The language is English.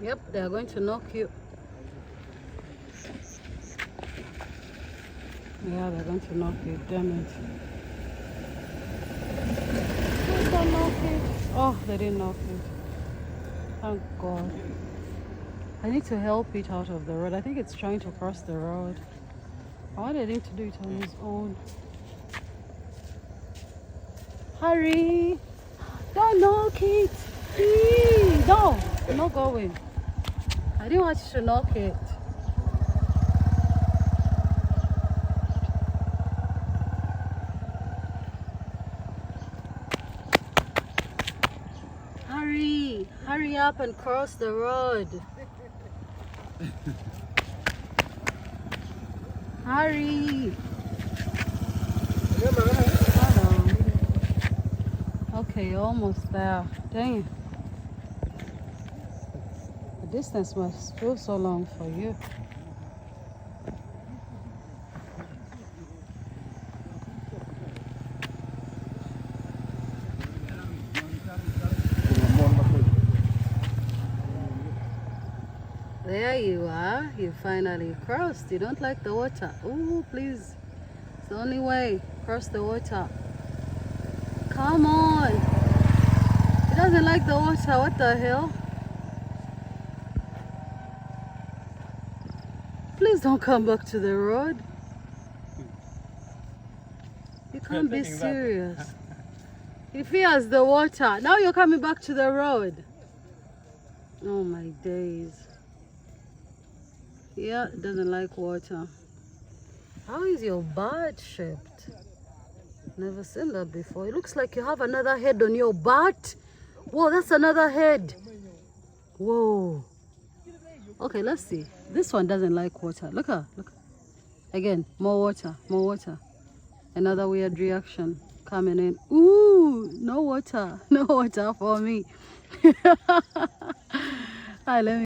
Yep, they are going to knock you. Yeah, they're going to knock you. Damn it. Please don't knock it. Oh, they didn't knock it. Thank God. I need to help it out of the road. I think it's trying to cross the road. I wanted him to do it on his own. Hurry! Don't knock it! Eee! No! I'm not going. I didn't want you to knock it. Hurry! Hurry up and cross the road. Hurry! Hello. Okay, you're almost there. Dang it. The distance must feel so long for you. There you are. You finally crossed. You don't like the water. Oh, please. It's the only way. Cross the water. Come on. He doesn't like the water. What the hell? Please don't come back to the road. You can't be serious. He fears the water. Now you're coming back to the road. Oh my days. Yeah, doesn't like water. How is your butt shaped? Never seen that before. It looks like you have another head on your butt. Whoa, that's another head. Whoa. Okay, let's see. This one doesn't like water. Look at, look. Again, more water, more water. Another weird reaction coming in. Ooh, no water. No water for me. All right, let me